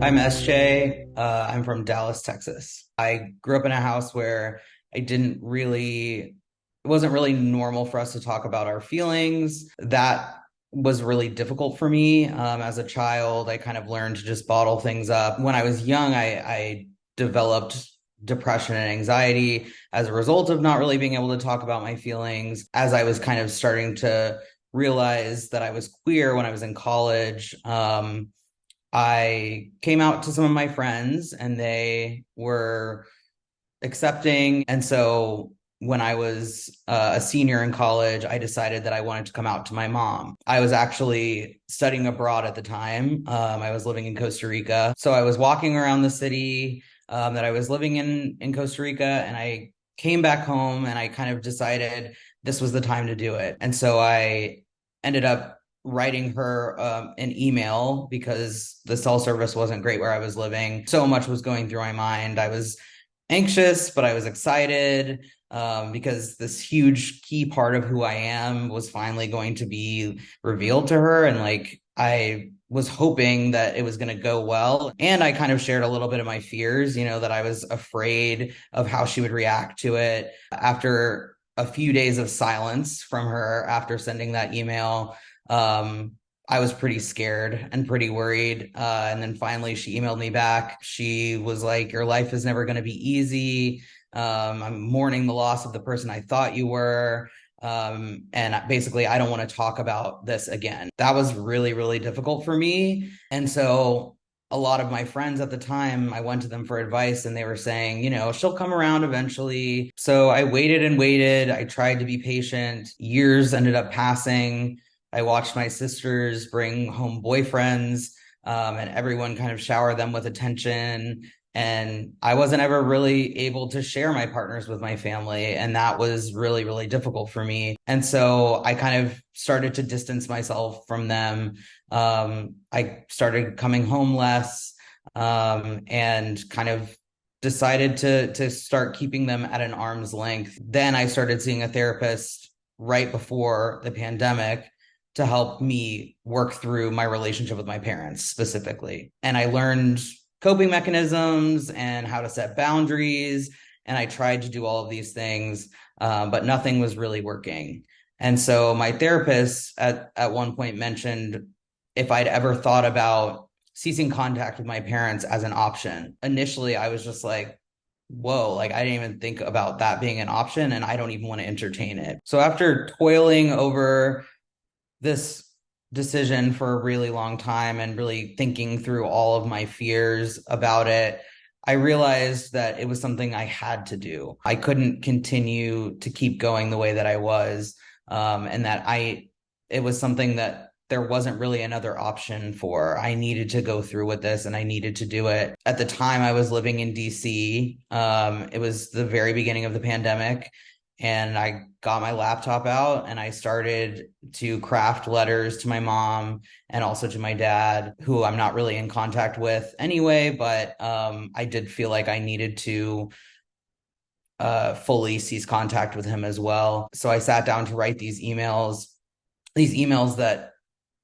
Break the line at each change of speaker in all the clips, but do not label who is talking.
I'm SJ. I'm from Dallas, Texas. I grew up in a house where I didn't really, it wasn't really normal for us to talk about our feelings. That was really difficult for me. As a child, I kind of learned to just bottle things up. When I was young, I developed depression and anxiety as a result of not really being able to talk about my feelings. As I was kind of starting to realize that I was queer when I was in college, I came out to some of my friends and they were accepting. And so when I was a senior in college, I decided that I wanted to come out to my mom. I was actually studying abroad at the time. I was living in Costa Rica. So I was walking around the city that I was living in Costa Rica, and I came back home and I kind of decided this was the time to do it. And so I ended up writing her an email because the cell service wasn't great where I was living. So much was going through my mind. I was anxious, but I was excited because this huge key part of who I am was finally going to be revealed to her. And like, I was hoping that it was going to go well. And I kind of shared a little bit of my fears, that I was afraid of how she would react to it. After a few days of silence from her after sending that email, um, I was pretty scared and pretty worried. And then finally, she emailed me back. She was like, "Your life is never going to be easy. I'm mourning the loss of the person I thought you were. And basically, I don't want to talk about this again." That was really, really difficult for me. And so, a lot of my friends at the time, I went to them for advice and they were saying, she'll come around eventually. So I waited and waited. I tried to be patient. Years ended up passing. I watched my sisters bring home boyfriends, and everyone kind of shower them with attention. And I wasn't ever really able to share my partners with my family. And that was really, really difficult for me. And so I kind of started to distance myself from them. I started coming home less, and kind of decided to start keeping them at an arm's length. Then I started seeing a therapist right before the pandemic to help me work through my relationship with my parents specifically. And I learned coping mechanisms and how to set boundaries. And I tried to do all of these things, but nothing was really working. And so my therapist at one point mentioned if I'd ever thought about ceasing contact with my parents as an option. Initially, I was just like, whoa, like I didn't even think about that being an option, and I don't even want to entertain it. So after toiling over this decision for a really long time and really thinking through all of my fears about it, I realized that it was something I had to do. I couldn't continue to keep going the way that I was, and that it was something that there wasn't really another option for. I needed to go through with this and I needed to do it. At the time, I was living in DC. It was the very beginning of the pandemic. And I got my laptop out and I started to craft letters to my mom and also to my dad, who I'm not really in contact with anyway, but I did feel like I needed to fully cease contact with him as well. So I sat down to write these emails that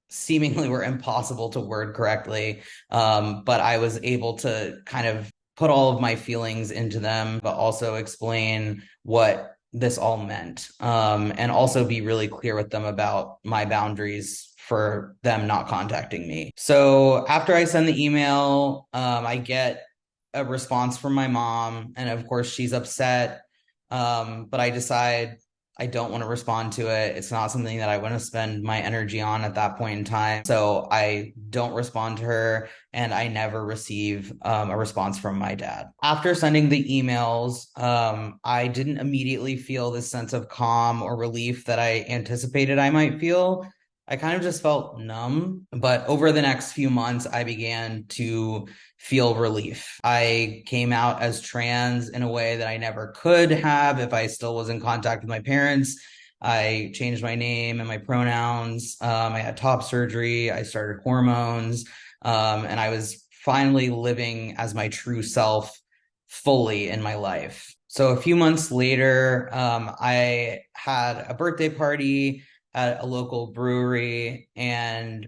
seemingly were impossible to word correctly. But I was able to kind of put all of my feelings into them, but also explain what this all meant, and also be really clear with them about my boundaries for them not contacting me. So after I send the email, I get a response from my mom, and of course she's upset. But I decide I don't want to respond to it. It's not something that I want to spend my energy on at that point in time. So I don't respond to her, and I never receive a response from my dad. After sending the emails, I didn't immediately feel this sense of calm or relief that I anticipated I might feel. I kind of just felt numb. But over the next few months, I began to feel relief. I came out as trans in a way that I never could have if I still was in contact with my parents. I changed my name and my pronouns. I had top surgery. I started hormones. And I was finally living as my true self fully in my life. So a few months later, I had a birthday party at a local brewery, and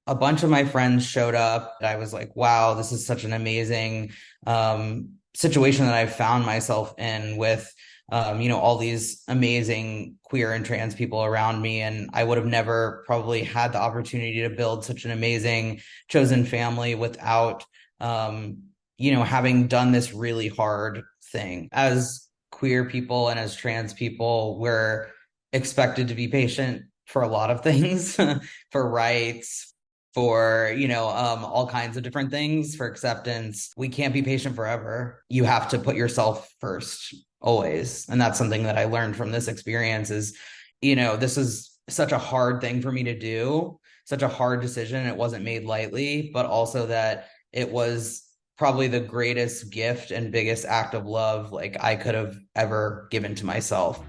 a bunch of my friends showed up. I was like, wow, this is such an amazing situation that I've found myself in with, all these amazing queer and trans people around me. And I would have never probably had the opportunity to build such an amazing chosen family without, having done this really hard thing. As queer people and as trans people, we're expected to be patient for a lot of things, for rights, for all kinds of different things, for acceptance. We can't be patient forever. You have to put yourself first always, and that's something that I learned from this experience. Is this is such a hard thing for me to do, such a hard decision. It wasn't made lightly, but also that it was probably the greatest gift and biggest act of love like I could have ever given to myself.